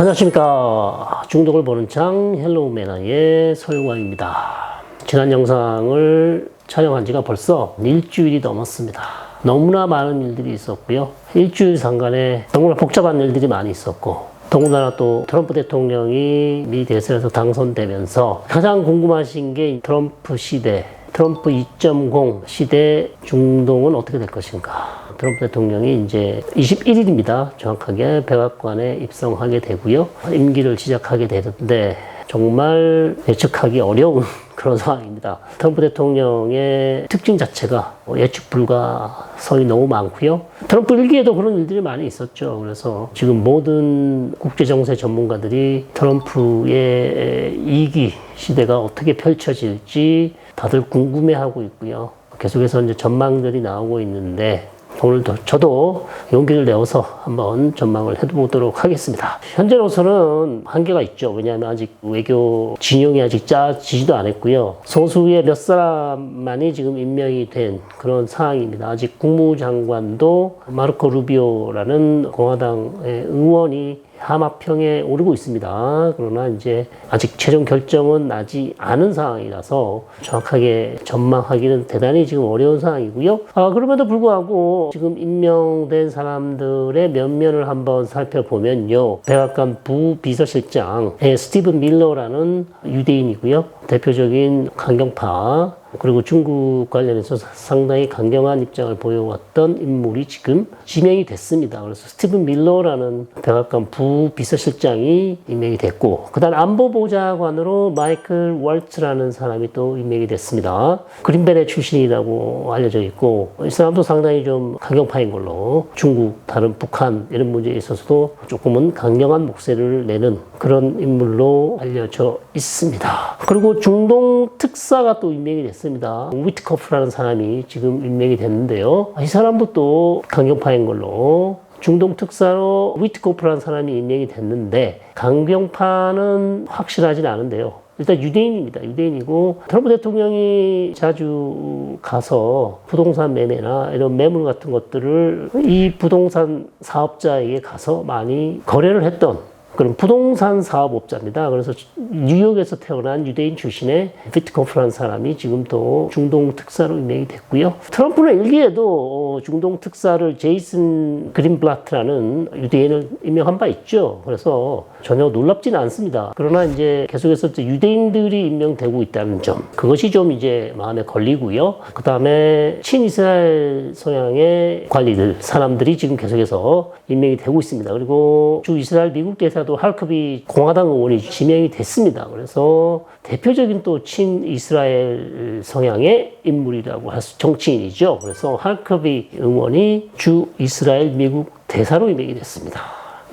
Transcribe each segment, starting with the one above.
안녕하십니까. 중독을 보는 창 헬로우 매너의 서용화입니다. 지난 영상을 촬영한 지가 벌써 일주일이 넘었습니다. 너무나 많은 일들이 있었고요. 일주일 상간에 너무나 복잡한 일들이 많이 있었고, 더군다나 또 트럼프 대통령이 미 대선에서 당선되면서 가장 궁금하신 게 트럼프 시대, 트럼프 2.0 시대 중동은 어떻게 될 것인가. 트럼프 대통령이 이제 21일입니다. 정확하게 백악관에 입성하게 되고요. 임기를 시작하게 되는데 정말 예측하기 어려운 그런 상황입니다. 트럼프 대통령의 특징 자체가 예측 불가성이 너무 많고요. 트럼프 일기에도 그런 일들이 많이 있었죠. 그래서 지금 모든 국제정세 전문가들이 트럼프의 2기 시대가 어떻게 펼쳐질지 다들 궁금해하고 있고요. 계속해서 이제 전망들이 나오고 있는데 오늘도 저도 용기를 내어서 한번 전망을 해보도록 하겠습니다. 현재로서는 한계가 있죠. 왜냐하면 아직 외교 진영이 아직 짜지지도 않았고요. 소수의 몇 사람만이 지금 임명이 된 그런 상황입니다. 아직 국무장관도 마르코 루비오라는 공화당의 의원이 하마평에 오르고 있습니다. 그러나 이제 아직 최종 결정은 나지 않은 상황이라서 정확하게 전망하기는 대단히 지금 어려운 상황이고요. 그럼에도 불구하고 지금 임명된 사람들의 면면을 한번 살펴보면요. 백악관 부비서실장의 스티븐 밀러라는 유대인이고요. 대표적인 강경파 그리고 중국 관련해서 상당히 강경한 입장을 보여왔던 인물이 지금 지명이 됐습니다. 그래서 스티븐 밀러라는 백악관 부비서실장이 임명이 됐고, 그 다음 안보보좌관으로 마이클 월츠라는 사람이 또 임명이 됐습니다. 그린베레 출신이라고 알려져 있고, 이 사람도 상당히 좀 강경파인 걸로 중국, 다른 북한 이런 문제에 있어서도 조금은 강경한 목소리를 내는 그런 인물로 알려져 있습니다. 그리고 중동 특사가 또 임명이 됐습니다. 위트커프라는 사람이 지금 임명이 됐는데요. 이 사람도 또 강경파인 걸로 중동 특사로 위트코프라는 사람이 임명이 됐는데 강경파는 확실하진 않은데요. 일단 유대인입니다. 유대인이고 트럼프 대통령이 자주 가서 부동산 매매나 이런 매물 같은 것들을 이 부동산 사업자에게 가서 많이 거래를 했던 그런 부동산 사업업자입니다. 그래서 뉴욕에서 태어난 유대인 출신의 위트코프라는 사람이 지금 또 중동 특사로 임명이 됐고요. 트럼프는 일기에도 중동 특사를 제이슨 그린블라트라는 유대인을 임명한 바 있죠. 그래서 전혀 놀랍지는 않습니다. 그러나 이제 계속해서 유대인들이 임명되고 있다는 점, 그것이 좀 이제 마음에 걸리고요. 그 다음에 친이스라엘 성향의 관리들, 사람들이 지금 계속해서 임명이 되고 있습니다. 그리고 주 이스라엘 미국 대사도 할커비 공화당 의원이 지명이 됐습니다. 그래서 대표적인 또 친이스라엘 성향의 인물이라고 할 수, 정치인이죠. 그래서 할커비 의원이 주 이스라엘 미국 대사로 임명이 됐습니다.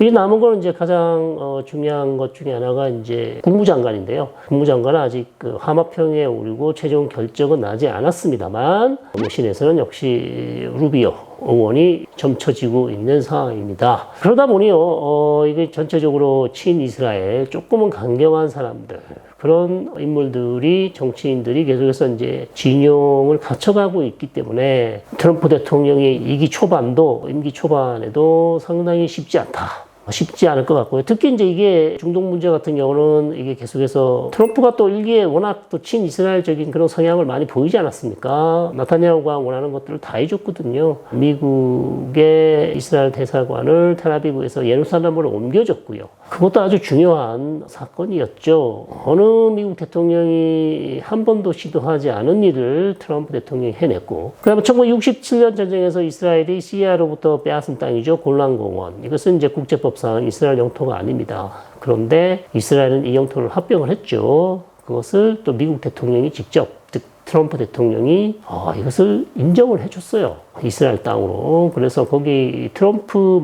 이 남은 거는 이제 가장 중요한 것 중에 하나가 이제 국무장관인데요. 국무장관은 아직 하마평에 오르고 최종 결정은 나지 않았습니다만 시내에서는 역시 루비오 의원이 점쳐지고 있는 상황입니다. 그러다 보니요, 이게 전체적으로 친이스라엘 조금은 강경한 사람들, 그런 인물들이, 정치인들이 계속해서 이제 진용을 갖춰가고 있기 때문에 트럼프 대통령의 임기 초반에도 상당히 쉽지 않을 것 같고요. 특히 이제 이게 중동 문제 같은 경우는 이게 계속해서 트럼프가 또 일기에 워낙 또 친이스라엘적인 그런 성향을 많이 보이지 않았습니까? 나타냐후가 원하는 것들을 다 해줬거든요. 미국의 이스라엘 대사관을 텔아비브에서 예루살렘으로 옮겨줬고요. 그것도 아주 중요한 사건이었죠. 어느 미국 대통령이 한 번도 시도하지 않은 일을 트럼프 대통령이 해냈고, 그 다음에 1967년 전쟁에서 이스라엘이 시리아로부터 빼앗은 땅이죠. 골란공원. 이것은 이제 국제법상 이스라엘 영토가 아닙니다. 그런데 이스라엘은 이 영토를 합병을 했죠. 그것을 또 미국 대통령이 직접, 즉 트럼프 대통령이 이것을 인정을 해줬어요. 이스라엘 땅으로. 그래서 거기 트럼프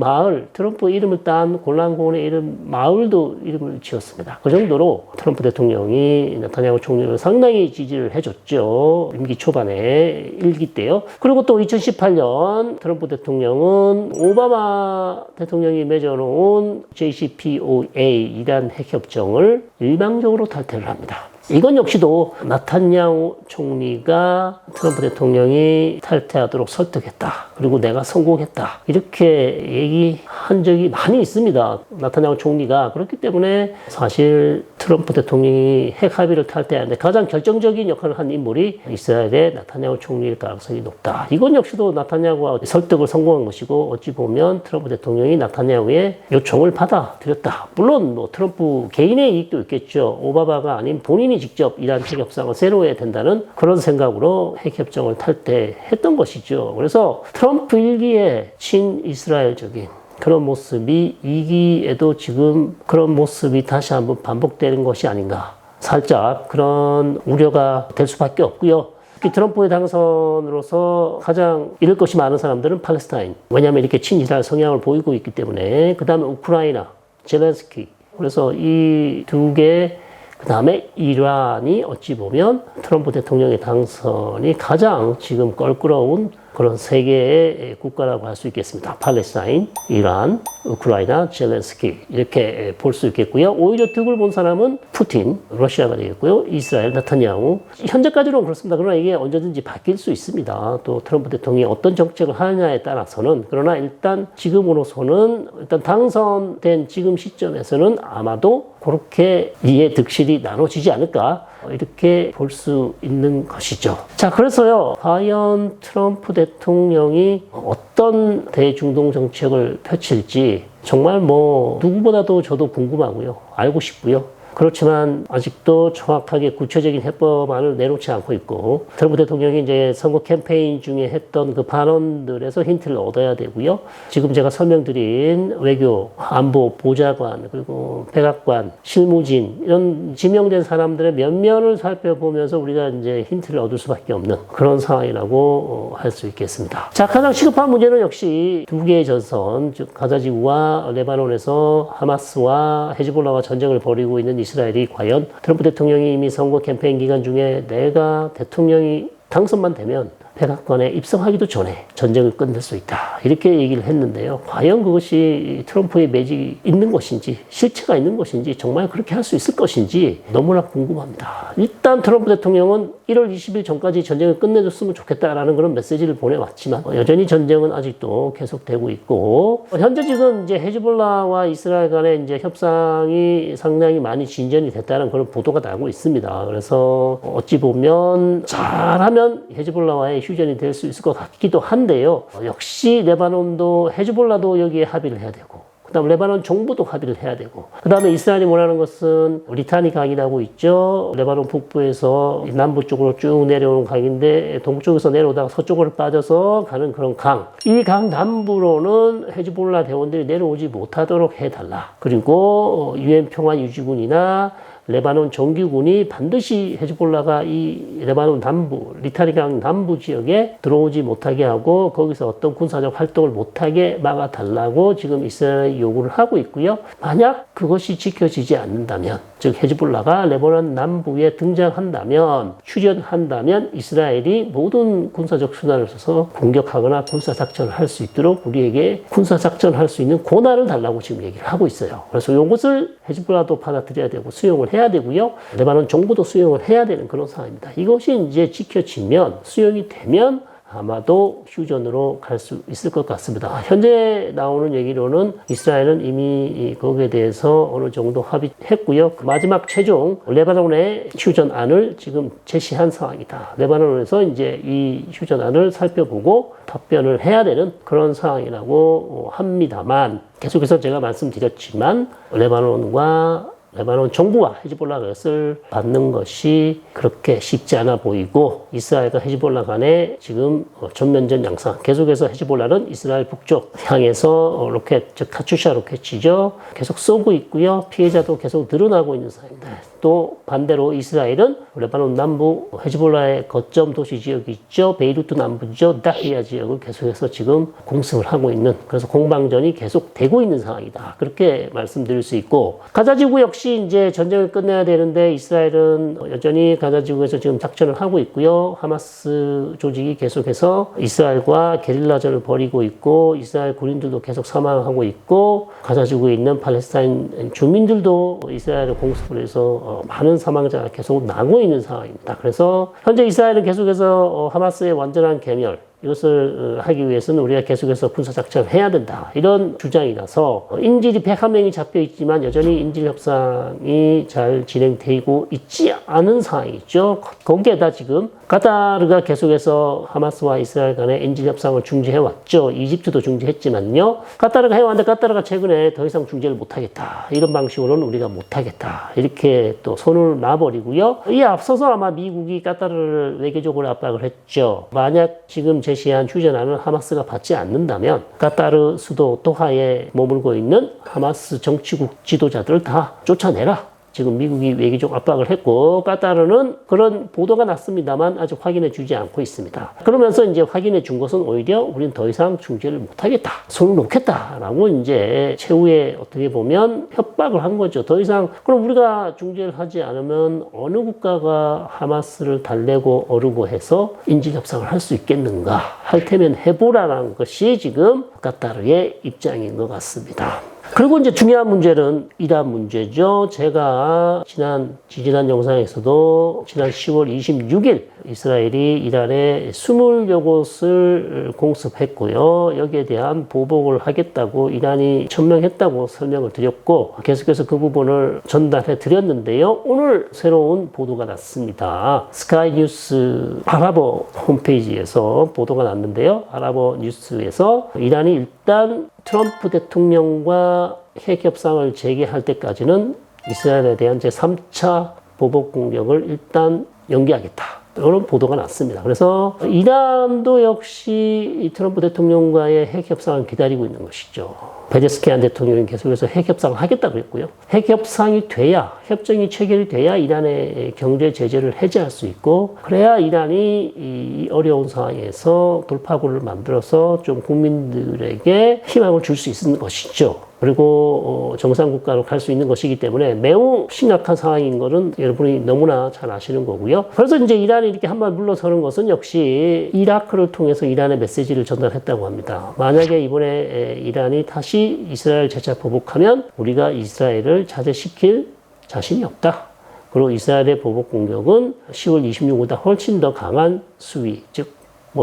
이름을 딴 골란공원의 마을도 이름을 지었습니다. 그 정도로 트럼프 대통령이 나타냐후 총리를 상당히 지지를 해줬죠. 임기 초반에 일기 때요. 그리고 또 2018년 트럼프 대통령은 오바마 대통령이 맺어놓은 JCPOA 이란 핵협정을 일방적으로 탈퇴를 합니다. 이건 역시도 나탄야후 총리가 트럼프 대통령이 탈퇴하도록 설득했다. 그리고 내가 성공했다. 이렇게 얘기한 적이 많이 있습니다. 나탄야후 총리가. 그렇기 때문에 사실 트럼프 대통령이 핵 합의를 탈퇴하는데 가장 결정적인 역할을 한 인물이 이스라엘의 나탄야후 총리일 가능성이 높다. 이건 역시도 나탄야후와 설득을 성공한 것이고 어찌 보면 트럼프 대통령이 나탄야후의 요청을 받아들였다. 물론 뭐 트럼프 개인의 이익도 있겠죠. 오바마가 아닌 본인이 직접 이란 핵 협상을 세워야 된다는 그런 생각으로 핵 협정을 탈퇴했던 것이죠. 그래서 트럼프 일기에 친이스라엘적인 그런 모습이 2기에도 지금 그런 모습이 다시 한번 반복되는 것이 아닌가. 살짝 그런 우려가 될 수밖에 없고요. 특히 트럼프의 당선으로서 가장 잃을 것이 많은 사람들은 팔레스타인. 왜냐하면 이렇게 친이스라엘 성향을 보이고 있기 때문에. 그 다음에 우크라이나, 젤렌스키. 그래서 이 두 개, 그 다음에 이란이 어찌 보면 트럼프 대통령의 당선이 가장 지금 껄끄러운 그런 세 개의 국가라고 할 수 있겠습니다. 팔레스타인, 이란, 우크라이나, 젤렌스키 이렇게 볼 수 있겠고요. 오히려 득을 본 사람은 푸틴, 러시아가 되겠고요. 이스라엘, 나탄야후. 현재까지는 그렇습니다. 그러나 이게 언제든지 바뀔 수 있습니다. 또 트럼프 대통령이 어떤 정책을 하느냐에 따라서는. 그러나 일단 지금으로서는 일단 당선된 지금 시점에서는 아마도 그렇게 이해 득실이 나눠지지 않을까 이렇게 볼 수 있는 것이죠. 자, 그래서요, 과연 트럼프 대통령이 어떤 대중동 정책을 펼칠지 정말 뭐 누구보다도 저도 궁금하고요, 알고 싶고요. 그렇지만 아직도 정확하게 구체적인 해법안을 내놓지 않고 있고, 트럼프 대통령이 이제 선거 캠페인 중에 했던 그 발언들에서 힌트를 얻어야 되고요. 지금 제가 설명드린 외교, 안보, 보좌관, 그리고 백악관, 실무진 이런 지명된 사람들의 면면을 살펴보면서 우리가 이제 힌트를 얻을 수밖에 없는 그런 상황이라고 할 수 있겠습니다. 자, 가장 시급한 문제는 역시 두 개의 전선, 즉 가자지구와 레바논에서 하마스와 헤즈볼라와 전쟁을 벌이고 있는 이스라엘이 과연 트럼프 대통령이 이미 선거 캠페인 기간 중에 내가 대통령이 당선만 되면 백악관에 입성하기도 전에 전쟁을 끝낼 수 있다. 이렇게 얘기를 했는데요. 과연 그것이 트럼프의 매직이 있는 것인지, 실체가 있는 것인지, 정말 그렇게 할 수 있을 것인지 너무나 궁금합니다. 일단 트럼프 대통령은 1월 20일 전까지 전쟁을 끝내줬으면 좋겠다라는 그런 메시지를 보내왔지만 여전히 전쟁은 아직도 계속되고 있고, 현재 지금 이제 헤즈볼라와 이스라엘 간의 이제 협상이 상당히 많이 진전이 됐다는 그런 보도가 나오고 있습니다. 그래서 어찌 보면 잘하면 헤즈볼라와의 휴전이 될 수 있을 것 같기도 한데요. 역시 레바논도 헤즈볼라도 여기에 합의를 해야 되고, 그 다음 레바논 정부도 합의를 해야 되고, 그 다음에 이스라엘이 원하는 것은 리타니 강이라고 있죠. 레바논 북부에서 남부 쪽으로 쭉 내려오는 강인데 동쪽에서 내려오다가 서쪽으로 빠져서 가는 그런 강. 이 강 남부로는 헤즈볼라 대원들이 내려오지 못하도록 해달라. 그리고 유엔 평화유지군이나 레바논 정규군이 반드시 헤즈볼라가 이 레바논 남부, 리타니강 남부 지역에 들어오지 못하게 하고 거기서 어떤 군사적 활동을 못하게 막아달라고 지금 이스라엘이 요구를 하고 있고요. 만약 그것이 지켜지지 않는다면, 즉 헤즈볼라가 레바논 남부에 등장한다면, 휴전한다면 이스라엘이 모든 군사적 수단을 써서 공격하거나 군사작전을 할 수 있도록 우리에게 군사작전을 할 수 있는 권한을 달라고 지금 얘기를 하고 있어요. 그래서 이것을 헤즈볼라도 받아들여야 되고 수용을 해야 되고요. 레바논 정부도 수용을 해야 되는 그런 상황입니다. 이것이 이제 지켜지면, 수용이 되면 아마도 휴전으로 갈 수 있을 것 같습니다. 현재 나오는 얘기로는 이스라엘은 이미 거기에 대해서 어느 정도 합의했고요. 마지막 최종 레바논의 휴전안을 지금 제시한 상황이다. 레바논에서 이제 이 휴전안을 살펴보고 답변을 해야 되는 그런 상황이라고 합니다만, 계속해서 제가 말씀드렸지만 레바논 정부와 헤즈볼라가 것을 받는 것이 그렇게 쉽지 않아 보이고, 이스라엘과 헤즈볼라 간에 지금 전면전 양상, 계속해서 헤즈볼라는 이스라엘 북쪽 향해서 로켓, 즉 카츄샤 로켓이죠, 계속 쏘고 있고요. 피해자도 계속 늘어나고 있는 상황입니다. 또 반대로 이스라엘은 레바논 남부 헤즈볼라의 거점 도시 지역이 있죠. 베이루트 남부죠. 다히야 지역을 계속해서 지금 공습을 하고 있는, 그래서 공방전이 계속 되고 있는 상황이다. 그렇게 말씀드릴 수 있고, 가자지구 역시 역시 이제 전쟁을 끝내야 되는데 이스라엘은 여전히 가자 지구에서 지금 작전을 하고 있고요. 하마스 조직이 계속해서 이스라엘과 게릴라전을 벌이고 있고 이스라엘 군인들도 계속 사망하고 있고 가자 지구에 있는 팔레스타인 주민들도 이스라엘을 공습을 해서 많은 사망자가 계속 나고 있는 상황입니다. 그래서 현재 이스라엘은 계속해서 하마스의 완전한 괴멸 이것을 하기 위해서는 우리가 계속해서 군사작전을 해야 된다. 이런 주장이라서 인질이 101명이 잡혀 있지만 여전히 인질 협상이 잘 진행되고 있지 않은 상황이죠. 거기에다 지금 카타르가 계속해서 하마스와 이스라엘 간의 인질 협상을 중지해 왔죠. 이집트도 중지했지만요. 카타르가 해왔는데 카타르가 최근에 더 이상 중재를 못하겠다. 이런 방식으로는 우리가 못하겠다. 이렇게 또 손을 놔버리고요. 이에 앞서서 아마 미국이 카타르를 외교적으로 압박을 했죠. 만약 지금 제시한 휴전안을 하마스가 받지 않는다면 카타르 수도 도하에 머물고 있는 하마스 정치국 지도자들을 다 쫓아내라. 지금 미국이 외교적 압박을 했고 카타르는 그런 보도가 났습니다만 아직 확인해 주지 않고 있습니다. 그러면서 이제 확인해 준 것은 오히려 우린 더 이상 중재를 못하겠다. 손을 놓겠다라고 이제 최후에 어떻게 보면 협박을 한 거죠. 더 이상 그럼 우리가 중재를 하지 않으면 어느 국가가 하마스를 달래고 어르고 해서 인질 협상을 할 수 있겠는가? 할 테면 해보라는 것이 지금 카타르의 입장인 것 같습니다. 그리고 이제 중요한 문제는 이란 문제죠. 제가 지지난 영상에서도 지난 10월 26일 이스라엘이 이란에 20여 곳을 공습했고요. 여기에 대한 보복을 하겠다고 이란이 천명했다고 설명을 드렸고 계속해서 그 부분을 전달해 드렸는데요. 오늘 새로운 보도가 났습니다. 스카이뉴스 아랍어 홈페이지에서 보도가 났는데요. 아랍어 뉴스에서 이란이 일단 트럼프 대통령과 핵협상을 재개할 때까지는 이스라엘에 대한 제3차 보복 공격을 일단 연기하겠다. 이런 보도가 났습니다. 그래서 이란도 역시 트럼프 대통령과의 핵협상을 기다리고 있는 것이죠. 베제스키안 대통령이 계속해서 핵협상을 하겠다고 그랬고요. 핵협상이 돼야, 협정이 체결이 돼야 이란의 경제 제재를 해제할 수 있고 그래야 이란이 이 어려운 상황에서 돌파구를 만들어서 좀 국민들에게 희망을 줄 수 있는 것이죠. 그리고 정상국가로 갈 수 있는 것이기 때문에 매우 심각한 상황인 것은 여러분이 너무나 잘 아시는 거고요. 그래서 이제 이란이 이렇게 한 번 물러서는 것은 역시 이라크를 통해서 이란의 메시지를 전달했다고 합니다. 만약에 이번에 이란이 다시 이스라엘 재차 보복하면 우리가 이스라엘을 자제시킬 자신이 없다. 그리고 이스라엘의 보복 공격은 10월 26일보다 훨씬 더 강한 수위, 즉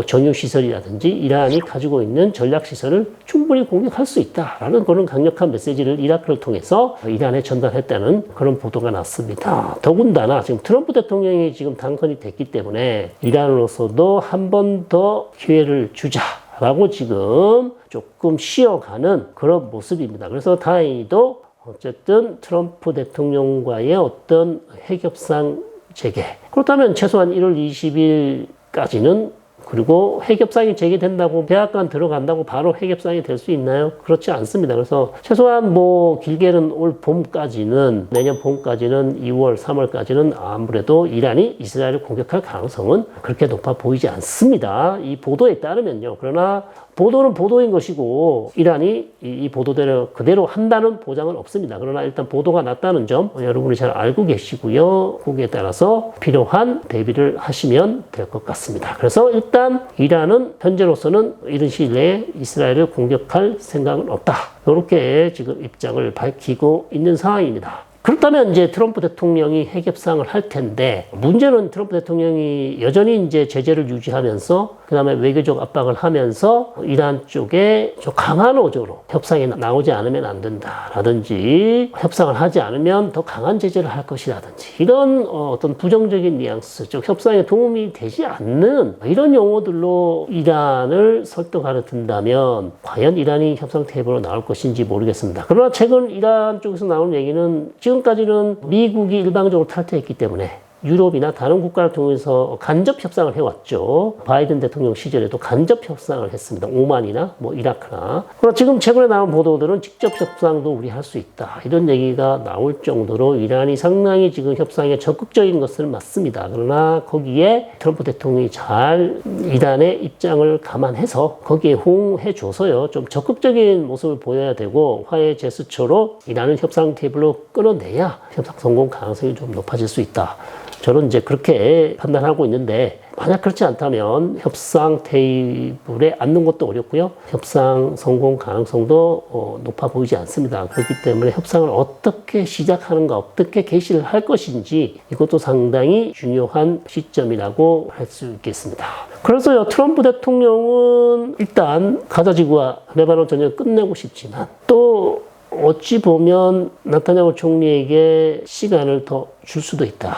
정유시설이라든지 이란이 가지고 있는 전략시설을 충분히 공격할 수 있다라는 그런 강력한 메시지를 이라크를 통해서 이란에 전달했다는 그런 보도가 났습니다. 더군다나 지금 트럼프 대통령이 지금 당선이 됐기 때문에 이란으로서도 한 번 더 기회를 주자라고 지금 조금 쉬어가는 그런 모습입니다. 그래서 다행히도 어쨌든 트럼프 대통령과의 어떤 핵협상 재개 그렇다면 최소한 1월 20일까지는 그리고 핵협상이 재개된다고 백악관 들어간다고 바로 핵협상이 될 수 있나요? 그렇지 않습니다. 그래서 최소한 길게는 올 봄까지는 내년 봄까지는 2월, 3월까지는 아무래도 이란이 이스라엘을 공격할 가능성은 그렇게 높아 보이지 않습니다. 이 보도에 따르면요. 그러나 보도는 보도인 것이고 이란이 이 보도대로 그대로 한다는 보장은 없습니다. 그러나 일단 보도가 났다는 점 여러분이 잘 알고 계시고요. 거기에 따라서 필요한 대비를 하시면 될 것 같습니다. 그래서 일단 이란은 현재로서는 이른 시일 내에 이스라엘을 공격할 생각은 없다. 이렇게 지금 입장을 밝히고 있는 상황입니다. 그렇다면 이제 트럼프 대통령이 핵협상을 할 텐데 문제는 트럼프 대통령이 여전히 이제 제재를 유지하면서 그다음에 외교적 압박을 하면서 이란 쪽에 좀 강한 어조로 협상에 나오지 않으면 안 된다라든지 협상을 하지 않으면 더 강한 제재를 할 것이라든지 이런 어떤 부정적인 뉘앙스, 즉 협상에 도움이 되지 않는 이런 용어들로 이란을 설득하려 든다면 과연 이란이 협상 테이블로 나올 것인지 모르겠습니다. 그러나 최근 이란 쪽에서 나오는 얘기는 지금까지는 미국이 일방적으로 탈퇴했기 때문에 유럽이나 다른 국가를 통해서 간접 협상을 해왔죠. 바이든 대통령 시절에도 간접 협상을 했습니다. 오만이나 뭐 이라크나. 그러나 지금 최근에 나온 보도들은 직접 협상도 우리 할 수 있다. 이런 얘기가 나올 정도로 이란이 상당히 지금 협상에 적극적인 것은 맞습니다. 그러나 거기에 트럼프 대통령이 잘 이란의 입장을 감안해서 거기에 호응해줘서요. 좀 적극적인 모습을 보여야 되고 화해 제스처로 이란을 협상 테이블로 끌어내야 협상 성공 가능성이 좀 높아질 수 있다. 저는 이제 그렇게 판단하고 있는데 만약 그렇지 않다면 협상 테이블에 앉는 것도 어렵고요. 협상 성공 가능성도 높아 보이지 않습니다. 그렇기 때문에 협상을 어떻게 시작하는가, 어떻게 개시를 할 것인지 이것도 상당히 중요한 시점이라고 할 수 있겠습니다. 그래서요, 트럼프 대통령은 일단 가자지구와 레바논 전쟁을 끝내고 싶지만 또 어찌 보면 나타냐후 총리에게 시간을 더 줄 수도 있다.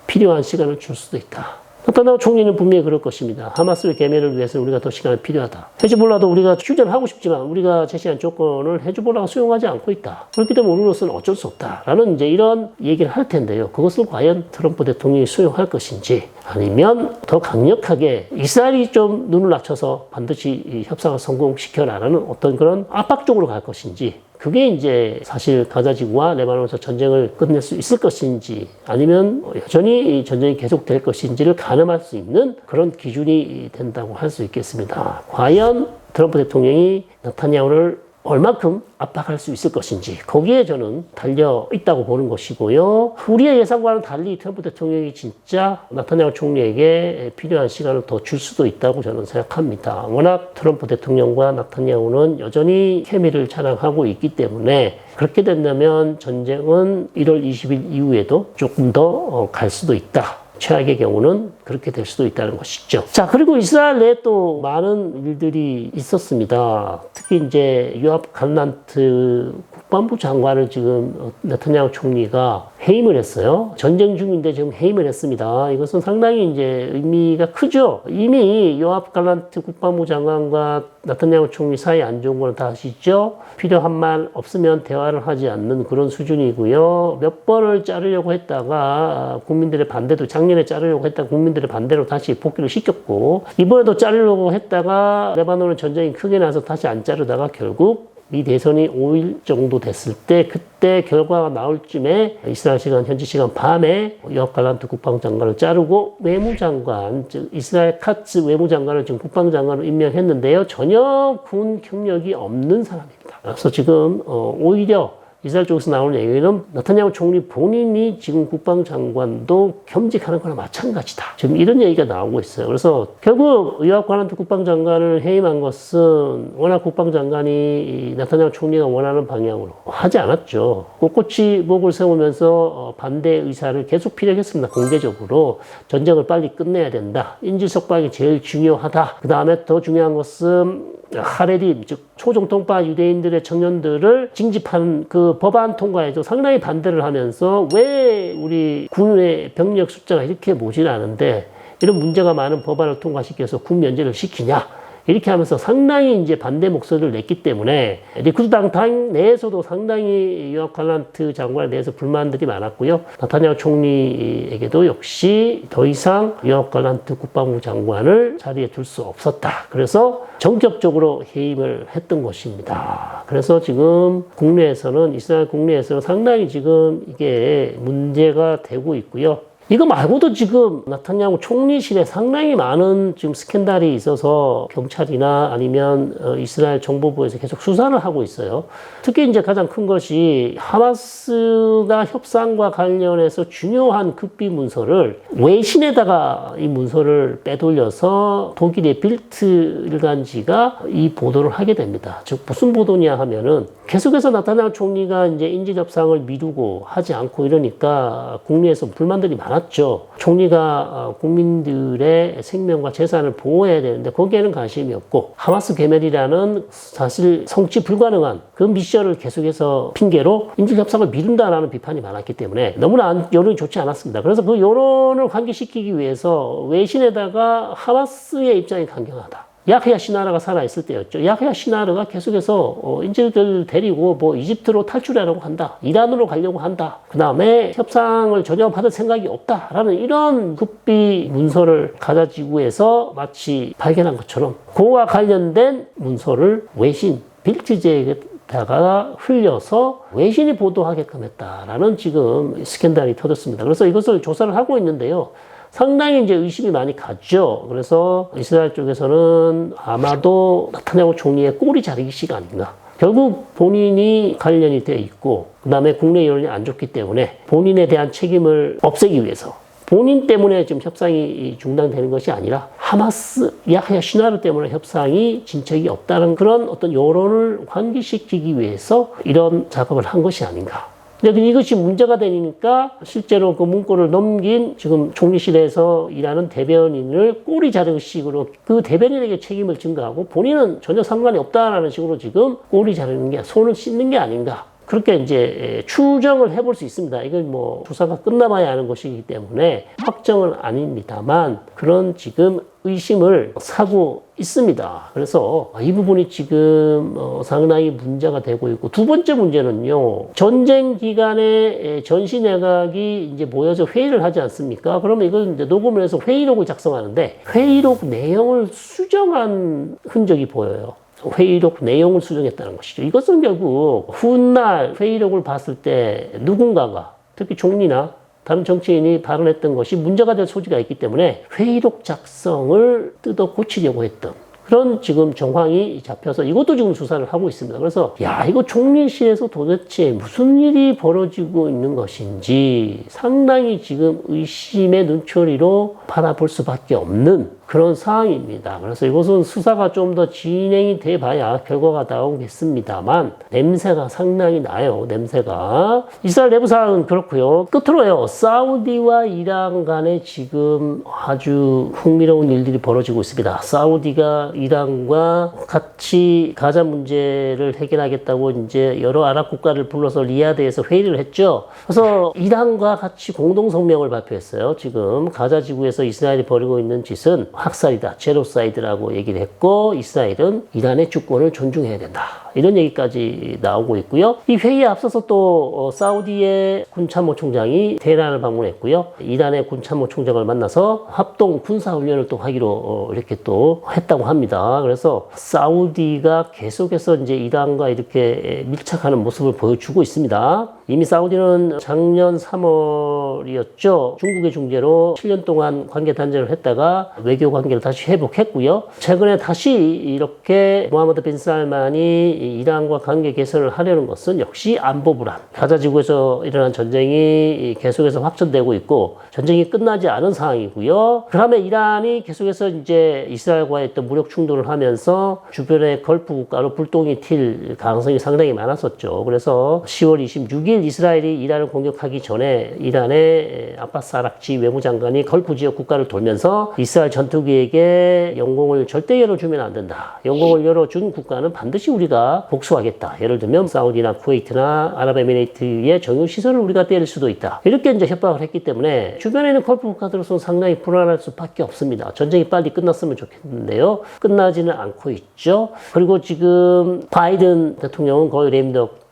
필요한 시간을 줄 수도 있다. 나타냐후 총리는 분명히 그럴 것입니다. 하마스의 개멸을 위해서 우리가 더 시간이 필요하다. 헤즈볼라도 우리가 휴전을 하고 싶지만 우리가 제시한 조건을 헤즈볼라가 수용하지 않고 있다. 그렇기 때문에 우리로서는 어쩔 수 없다. 라는 이제 이런 얘기를 할 텐데요. 그것을 과연 트럼프 대통령이 수용할 것인지 아니면 더 강력하게 이스라엘이 좀 눈을 낮춰서 반드시 이 협상을 성공시켜라라는 어떤 그런 압박적으로 갈 것인지 그게 이제 사실 가자지구와 레바논에서 전쟁을 끝낼 수 있을 것인지 아니면 여전히 이 전쟁이 계속될 것인지를 가늠할 수 있는 그런 기준이 된다고 할 수 있겠습니다. 과연 트럼프 대통령이 나타냐후를 얼만큼 압박할 수 있을 것인지 거기에 저는 달려 있다고 보는 것이고요. 우리의 예상과는 달리 트럼프 대통령이 진짜 나타냐후 총리에게 필요한 시간을 더 줄 수도 있다고 저는 생각합니다. 워낙 트럼프 대통령과 나타냐후는 여전히 케미를 자랑하고 있기 때문에 그렇게 된다면 전쟁은 1월 20일 이후에도 조금 더 갈 수도 있다. 최악의 경우는 그렇게 될 수도 있다는 것이죠. 자, 그리고 이스라엘 내에 또 많은 일들이 있었습니다. 특히 이제 요압 갈란트 국방부 장관을 지금 네타냐후 총리가 해임을 했어요. 전쟁 중인데 지금 해임을 했습니다. 이것은 상당히 이제 의미가 크죠. 이미 요압 갈란트 국방부 장관과 네타냐후 총리 사이 안 좋은 걸 다 아시죠? 필요한 말 없으면 대화를 하지 않는 그런 수준이고요. 몇 번을 자르려고 했다가 국민들의 반대도 작년에 자르려고 했다가 국민들의 반대로 다시 복귀를 시켰고 이번에도 자르려고 했다가 레바논의 전쟁이 크게 나서 다시 안 자르다가 결국 미 대선이 5일 정도 됐을 때 그때 결과가 나올 쯤에 이스라엘 시간 현지 시간 밤에 요압 갈란트 국방장관을 자르고 외무장관 즉 이스라엘 카츠 외무장관을 지금 국방장관으로 임명했는데요. 전혀 군 경력이 없는 사람입니다. 그래서 지금 오히려 이스라엘 쪽에서 나오는 얘기는 나타냐후 총리 본인이 지금 국방장관도 겸직하는 거나 마찬가지다. 지금 이런 얘기가 나오고 있어요. 그래서 결국 요압 갈란트 국방장관을 해임한 것은 워낙 국방장관이 나타냐후 총리가 원하는 방향으로 하지 않았죠. 꼿꼿이 목을 세우면서 반대 의사를 계속 피력했습니다. 공개적으로 전쟁을 빨리 끝내야 된다. 인질석방이 제일 중요하다. 그 다음에 더 중요한 것은 하레dim, 즉 초정통파 유대인들의 청년들을 징집하는 그 법안 통과에도 상당히 반대를 하면서 왜 우리 군의 병력 숫자가 이렇게 모자라는데 이런 문제가 많은 법안을 통과시켜서 군 면제를 시키냐 이렇게 하면서 상당히 이제 반대 목소리를 냈기 때문에 리쿠드 당 내에서도 상당히 요압 갈란트 장관에 대해서 불만들이 많았고요. 나타냐후 총리에게도 역시 더 이상 요압 갈란트 국방부 장관을 자리에 둘 수 없었다. 그래서 전격적으로 해임을 했던 것입니다. 그래서 지금 국내에서는 이스라엘 국내에서는 상당히 지금 이게 문제가 되고 있고요. 이거 말고도 지금 나타냐후 총리실에 상당히 많은 지금 스캔들이 있어서 경찰이나 아니면 이스라엘 정보부에서 계속 수사를 하고 있어요. 특히 이제 가장 큰 것이 하마스가 협상과 관련해서 중요한 급비 문서를 외신에다가 이 문서를 빼돌려서 독일의 빌트 일간지가 이 보도를 하게 됩니다. 즉 무슨 보도냐 하면은 계속해서 나타냐후 총리가 이제 인질 협상을 미루고 하지 않고 이러니까 국내에서 불만들이 많았죠. 총리가 국민들의 생명과 재산을 보호해야 되는데 거기에는 관심이 없고 하마스 개멸이라는 사실 성취 불가능한 그 미션을 계속해서 핑계로 인질 협상을 미룬다라는 비판이 많았기 때문에 너무나 여론이 좋지 않았습니다. 그래서 그 여론을 환기시키기 위해서 외신에다가 하마스의 입장이 강경하다. 야흐야 시나르가 살아있을 때였죠. 야흐야 시나르가 계속해서 인질들 데리고 뭐 이집트로 탈출하려고 한다. 이란으로 가려고 한다. 그 다음에 협상을 전혀 받을 생각이 없다라는 이런 급비 문서를 가자지구에서 마치 발견한 것처럼 그와 관련된 문서를 외신 빌트제에다가 흘려서 외신이 보도하게끔 했다라는 지금 스캔들이 터졌습니다. 그래서 이것을 조사를 하고 있는데요. 상당히 이제 의심이 많이 갔죠. 그래서 이스라엘 쪽에서는 아마도 나타나고 총리의 꼬리 자르기식 아닌가. 결국 본인이 관련이 돼 있고, 그 다음에 국내 여론이 안 좋기 때문에 본인에 대한 책임을 없애기 위해서 본인 때문에 지금 협상이 중단되는 것이 아니라 하마스, 야흐야 시나르 때문에 협상이 진척이 없다는 그런 어떤 여론을 환기시키기 위해서 이런 작업을 한 것이 아닌가. 근데 이것이 문제가 되니까 실제로 그 문건을 넘긴 지금 총리실에서 일하는 대변인을 꼬리 자르기식으로 그 대변인에게 책임을 증가하고 본인은 전혀 상관이 없다라는 식으로 지금 꼬리 자르는 게 손을 씻는 게 아닌가. 그렇게 이제 추정을 해볼 수 있습니다. 이건 뭐 조사가 끝나봐야 하는 것이기 때문에 확정은 아닙니다만 그런 지금 의심을 사고 있습니다. 그래서 이 부분이 지금 상당히 문제가 되고 있고, 두 번째 문제는요. 전쟁 기간에 전시 내각이 이제 모여서 회의를 하지 않습니까? 그러면 이걸 이제 녹음을 해서 회의록을 작성하는데 회의록 내용을 수정한 흔적이 보여요. 회의록 내용을 수정했다는 것이죠. 이것은 결국 훗날 회의록을 봤을 때 누군가가 특히 총리나 다른 정치인이 발언했던 것이 문제가 될 소지가 있기 때문에 회의록 작성을 뜯어 고치려고 했던 그런 지금 정황이 잡혀서 이것도 지금 수사를 하고 있습니다. 그래서 이거 총리실에서 도대체 무슨 일이 벌어지고 있는 것인지 상당히 지금 의심의 눈초리로 바라볼 수밖에 없는 그런 상황입니다. 그래서 이것은 수사가 좀 더 진행이 돼 봐야 결과가 나오겠습니다만 냄새가 상당히 나요. 냄새가. 이스라엘 내부 상황은 그렇고요. 끝으로요. 사우디와 이란 간에 지금 아주 흥미로운 일들이 벌어지고 있습니다. 사우디가 이란과 같이 가자 문제를 해결하겠다고 이제 여러 아랍 국가를 불러서 리야드에서 회의를 했죠. 그래서 이란과 같이 공동 성명을 발표했어요. 지금 가자 지구에서 이스라엘이 벌이고 있는 짓은 학살이다. 제노사이드라고 얘기를 했고 이스라엘은 이란의 주권을 존중해야 된다. 이런 얘기까지 나오고 있고요. 이 회의에 앞서서 또 사우디의 군참모총장이 테헤란을 방문했고요. 이란의 군참모총장을 만나서 합동 군사훈련을 또 하기로 이렇게 또 했다고 합니다. 그래서 사우디가 계속해서 이제 이란과 이렇게 밀착하는 모습을 보여주고 있습니다. 이미 사우디는 작년 3월이었죠. 중국의 중재로 7년 동안 관계 단절을 했다가 외교 관계를 다시 회복했고요. 최근에 다시 이렇게 모하메드 빈 살만이 이란과 관계 개선을 하려는 것은 역시 안보 불안. 가자 지구에서 일어난 전쟁이 계속해서 확전되고 있고 전쟁이 끝나지 않은 상황이고요. 그다음에 이란이 계속해서 이제 이스라엘과의 어떤 무력 충돌을 하면서 주변의 걸프 국가로 불똥이 튈 가능성이 상당히 많았었죠. 그래서 10월 26일 이스라엘이 이란을 공격하기 전에 이란의 아바스 아락치 외무장관이 걸프 지역 국가를 돌면서 이스라엘 전투기에게 영공을 절대 열어주면 안 된다. 영공을 열어준 국가는 반드시 우리가 복수하겠다. 예를 들면 사우디나 쿠웨이트나 아랍에미레이트의 정유시설을 우리가 때릴 수도 있다. 이렇게 이제 협박을 했기 때문에 주변에 있는 걸프 국가들로서는 상당히 불안할 수밖에 없습니다. 전쟁이 빨리 끝났으면 좋겠는데요. 끝나지는 않고 있죠. 그리고 지금 바이든 대통령은 거의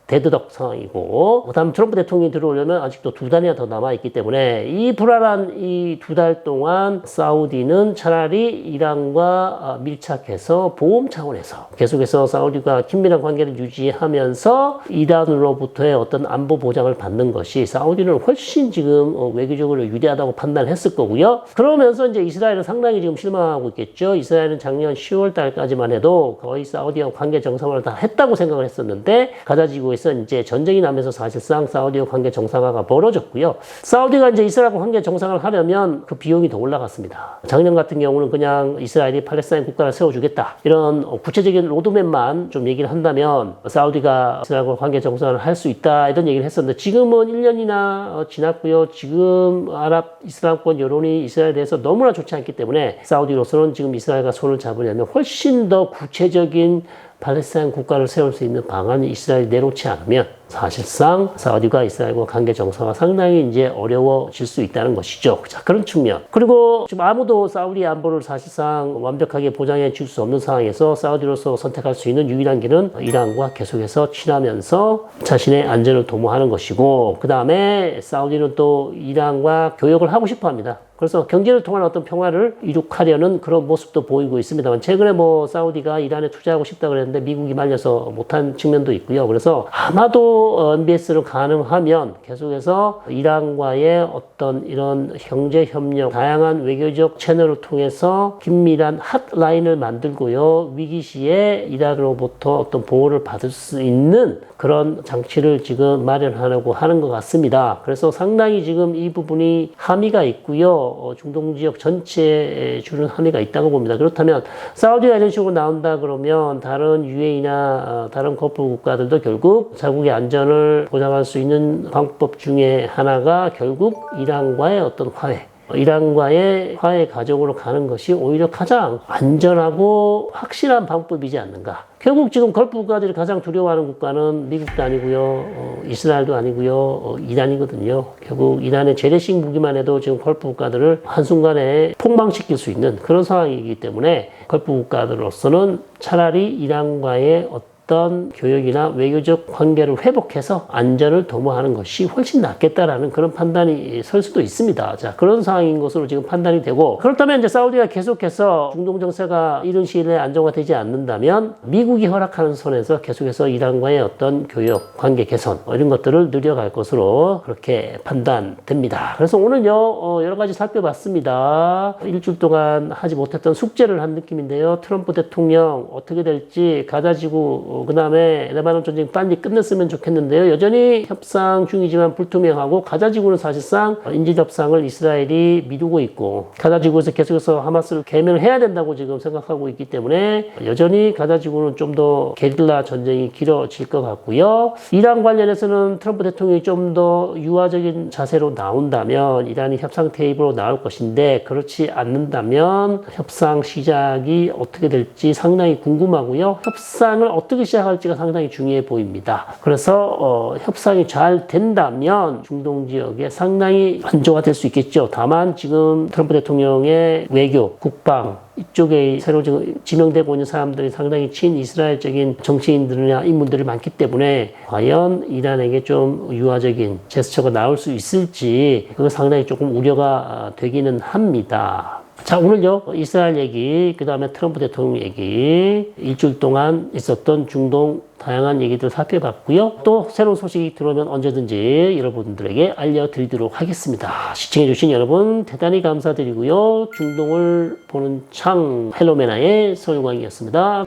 데드덕 상황이고, 그다음 트럼프 대통령이 들어오려면 아직도 2달이나 더 남아있기 때문에 이 불안한 이 2달 동안 사우디는 차라리 이란과 밀착해서 보험 차원에서 계속해서 사우디가 긴밀한 관계를 유지하면서 이란으로부터의 어떤 안보 보장을 받는 것이 사우디는 훨씬 지금 외교적으로 유리하다고 판단했을 거고요. 그러면서 이제 이스라엘은 상당히 지금 실망하고 있겠죠. 이스라엘은 작년 10월 달까지만 해도 거의 사우디와 관계 정상화를 다 했다고 생각을 했었는데 가자 지구에 이제 전쟁이 나면서 사실상 사우디와 관계 정상화가 벌어졌고요. 사우디가 이제 이스라엘과 관계 정상화를 하려면 그 비용이 더 올라갔습니다. 작년 같은 경우는 그냥 이스라엘이 팔레스타인 국가를 세워주겠다. 이런 구체적인 로드맵만 좀 얘기를 한다면 사우디가 이스라엘과 관계 정상화를 할 수 있다. 이런 얘기를 했었는데 지금은 1년이나 지났고요. 지금 아랍 이슬람권 여론이 이스라엘에 대해서 너무나 좋지 않기 때문에 사우디로서는 지금 이스라엘과 손을 잡으려면 훨씬 더 구체적인 팔레스타인 국가를 세울 수 있는 방안을 이스라엘이 내놓지 않으면 사실상 사우디가 이스라엘과 관계 정상화 상당히 이제 어려워질 수 있다는 것이죠. 자, 그런 측면. 그리고 지금 아무도 사우디 안보를 사실상 완벽하게 보장해 줄 수 없는 상황에서 사우디로서 선택할 수 있는 유일한 길은 이란과 계속해서 친하면서 자신의 안전을 도모하는 것이고, 그 다음에 사우디는 또 이란과 교역을 하고 싶어 합니다. 그래서 경제를 통한 어떤 평화를 이룩하려는 그런 모습도 보이고 있습니다만, 최근에 뭐 사우디가 이란에 투자하고 싶다 그랬는데 미국이 말려서 못한 측면도 있고요. 그래서 아마도 MBS를 가능하면 계속해서 이란과의 어떤 이런 경제 협력, 다양한 외교적 채널을 통해서 긴밀한 핫라인을 만들고요. 위기 시에 이란으로부터 어떤 보호를 받을 수 있는 그런 장치를 지금 마련하려고 하는 것 같습니다. 그래서 상당히 지금 이 부분이 함의가 있고요. 중동 지역 전체에 주는 함의가 있다고 봅니다. 그렇다면 사우디가 이런 식으로 나온다 그러면 다른 UAE나 다른 거프 국가들도 결국 자국의 안전을 보장할 수 있는 방법 중에 하나가 결국 이란과의 어떤 이란과의 화해 과정으로 가는 것이 오히려 가장 안전하고 확실한 방법이지 않는가. 결국 지금 걸프 국가들이 가장 두려워하는 국가는 미국도 아니고요, 이스라엘도 아니고요, 이란이거든요. 결국 이란의 재래식 무기만 해도 지금 걸프 국가들을 한순간에 폭망시킬 수 있는 그런 상황이기 때문에 걸프 국가들로서는 차라리 이란과의 어떤 교역이나 외교적 관계를 회복해서 안전을 도모하는 것이 훨씬 낫겠다라는 그런 판단이 설 수도 있습니다. 자, 그런 상황인 것으로 지금 판단이 되고, 그렇다면 이제 사우디가 계속해서 중동 정세가 이른 시일 내에 안정화되지 않는다면 미국이 허락하는 선에서 계속해서 이란과의 어떤 교역, 관계 개선 이런 것들을 늘려갈 것으로 그렇게 판단됩니다. 그래서 오늘요 여러 가지 살펴봤습니다. 일주일 동안 하지 못했던 숙제를 한 느낌인데요. 트럼프 대통령 어떻게 될지, 가자지구 그 다음에 레바논 전쟁 빨리 끝냈으면 좋겠는데요. 여전히 협상 중이지만 불투명하고, 가자지구는 사실상 인질 협상을 이스라엘이 미루고 있고, 가자지구에서 계속해서 하마스를 괴멸을 해야 된다고 지금 생각하고 있기 때문에 여전히 가자지구는 좀 더 게릴라 전쟁이 길어질 것 같고요. 이란 관련해서는 트럼프 대통령이 좀 더 유화적인 자세로 나온다면 이란이 협상 테이블로 나올 것인데, 그렇지 않는다면 협상 시작이 어떻게 될지 상당히 궁금하고요. 협상을 어떻게 시작할지가 상당히 중요해 보입니다. 그래서 협상이 잘 된다면 중동 지역에 상당히 안정화될 수 있겠죠. 다만 지금 트럼프 대통령의 외교, 국방 이쪽에 새로 지명되고 있는 사람들이 상당히 친이스라엘적인 정치인들이나 인물들이 많기 때문에 과연 이란에게 좀 유화적인 제스처가 나올 수 있을지, 그거 상당히 조금 우려가 되기는 합니다. 자, 오늘요 이스라엘 얘기, 그 다음에 트럼프 대통령 얘기, 일주일 동안 있었던 중동 다양한 얘기들 살펴봤고요. 또 새로운 소식이 들어오면 언제든지 여러분들에게 알려드리도록 하겠습니다. 시청해주신 여러분 대단히 감사드리고요. 중동을 보는 창 헬로메나의 서유광이었습니다.